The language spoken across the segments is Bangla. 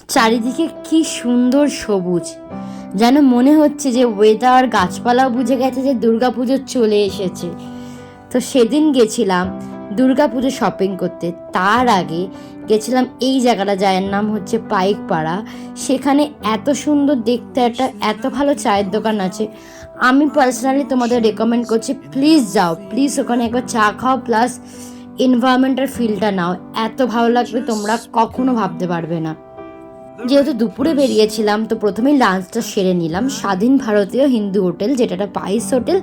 চারিদিকে কি সুন্দর সবুজ, যেন মনে হচ্ছে যে ওয়েদার গাছপালাও বুঝে গেছে যে দুর্গাপুজো চলে এসেছে। তো সেদিন গেছিলাম দুর্গাপুজো শপিং করতে। তার আগে গেছিলাম এই জায়গাটা, যার নাম হচ্ছে পাইকপাড়া। সেখানে এত সুন্দর দেখতে একটা এত ভালো চায়ের দোকান আছে। আমি পার্সোনালি তোমাদের রেকমেন্ড করছি, প্লিজ যাও, প্লিজ ওখানে একবার চা খাও, প্লাস এনভায়রনমেন্টাল ফিলটা নাও। এত ভালো লাগবে, তোমরা কখনো ভাবতে পারবে না। যেহেতু দুপুরে বেরিয়েছিলাম, তো প্রথমেই লাঞ্চটা সেরে নিলাম স্বাধীন ভারতীয় হিন্দু হোটেল, যেটা একটা পাইস হোটেল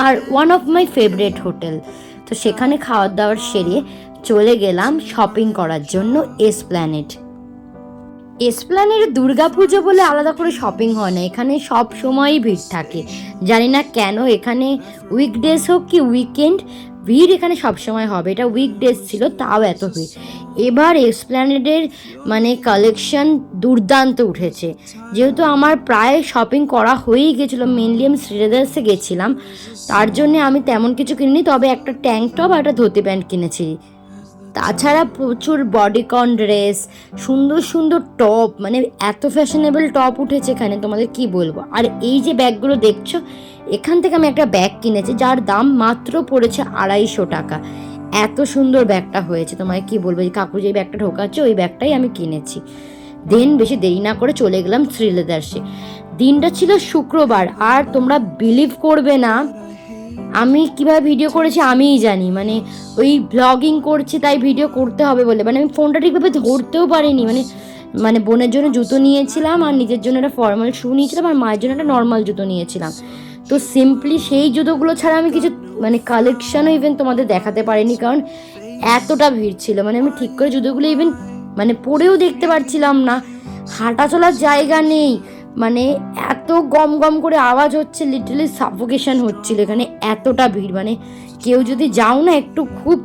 আর one of my favourite hotel. তো সেখানে খাওয়ার দাওয়ার সেরে চলে গেলাম শপিং করার জন্য এসপ্ল্যানেড। এসপ্ল্যানেডে দুর্গাপুজো বলে আলাদা করে শপিং হয় না, এখানে সব সময়ই ভিড় থাকে। জানি না কেন, এখানে উইকডেজ হোক কি উইকেন্ড, ভিড় এখানে সবসময় হবে। এটা উইকডেজ ছিল, তাও এত ভিড়। এবার এসপ্ল্যানেডের কালেকশন দুর্দান্ত উঠেছে। যেহেতু আমার প্রায় শপিং করা হয়েই গেছিলো, মেনলি আমি শ্রীলেদার্সে গেছিলাম, তার জন্যে আমি তেমন কিছু কিনিনি, তবে একটা ট্যাঙ্ক টপ আর একটা ধুতি প্যান্ট কিনেছি। তাছাড়া প্রচুর বডিকন ড্রেস, সুন্দর সুন্দর টপ, এত ফ্যাশনেবল টপ উঠেছে এখানে, তোমাদের কি বলবো। আর এই যে ব্যাগগুলো দেখছো, এখান থেকে আমি একটা ব্যাগ কিনেছি যার দাম মাত্র পড়েছে 250 টাকা। এত সুন্দর ব্যাগটা হয়েছে, তোমায় কি বলবো। এই কাকু যে ব্যাগটা ঢোকাচ্ছে, ওই ব্যাগটাই আমি কিনেছি। দেন বেশি দেরি না করে চলে গেলাম শ্রীলেদার্সে। দিনটা ছিল শুক্রবার, আর তোমরা বিলিভ করবে না আমি কিভাবে ভিডিও করেছি আমিই জানি। ওই ব্লগিং করছি তাই ভিডিও করতে হবে বলে, আমি ফোনটা ঠিকভাবে ধরতেও পারিনি। বোনের জন্য জুতো নিয়েছিলাম, আর নিজের জন্য একটা ফর্মাল শু নিয়েছিলাম, আর মায়ের জন্য একটা নর্মাল জুতো নিয়েছিলাম। তো সিম্পলি সেই জুতোগুলো ছাড়া আমি কিছু কালেকশানও ইভেন তোমাদের দেখাতে পারিনি, কারণ এতটা ভিড় ছিল। আমি ঠিক করে জুতোগুলো ইভেন পরেও দেখতে পারছিলাম না, হাঁটা চলার জায়গা নেই। এত গম গম করে আওয়াজ হচ্ছে, লিটারালি সাফোকেশন হচ্ছিল এখানে, এতটা ভিড়। কেউ যদি যাও না, একটু খুব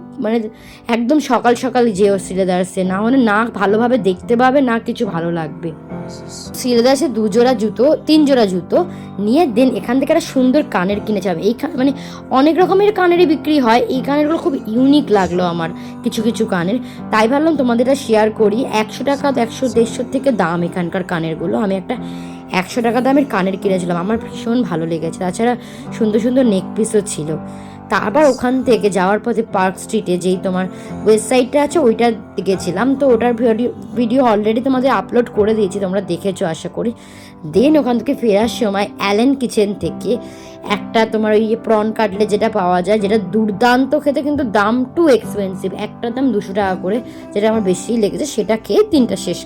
একদম সকাল সকাল যেও শ্রীলেদার্সে, না হলে না ভালোভাবে দেখতে পাবে, না কিছু ভালো লাগবে। শ্রীলেদার্সে 2 জোড়া জুতো 3 জোড়া জুতো নিয়ে দেন এখান থেকে একটা সুন্দর কানের কিনেছে। এই অনেক রকমের কানেরই বিক্রি হয়, এই কানেরগুলো খুব ইউনিক লাগলো আমার, কিছু কিছু কানের, তাই ভাবলাম তোমাদের এটা শেয়ার করি। 100 টাকা 100-150 থেকে দাম এখানকার কানেরগুলো। আমি একটা 100 টাকা দামের কানের কিনেছিলাম, আমার ভীষণ ভালো লেগেছে। তাছাড়া সুন্দর সুন্দর নেক পিসও ছিল। তারপর ওখান থেকে যাওয়ার পথে পার্ক স্ট্রিটে যেই তোমার ওয়েবসাইটটা আছে, ওইটা গেছিলাম। তো ওটার ভিডিও অলরেডি তোমাদের আপলোড করে দিয়েছি, তোমরা দেখেছো আশা করি। দেন ওখান থেকে ফেরার সময় অ্যালেন কিচেন থেকে একটা তোমার ওই প্রন কাটলেট যেটা পাওয়া যায়, যেটা দুর্দান্ত খেতে, কিন্তু দাম টু এক্সপেন্সিভ, একটার দাম 200 টাকা করে, যেটা আমার বেশি লেগেছে, সেটা খেয়ে দিনটা শেষ।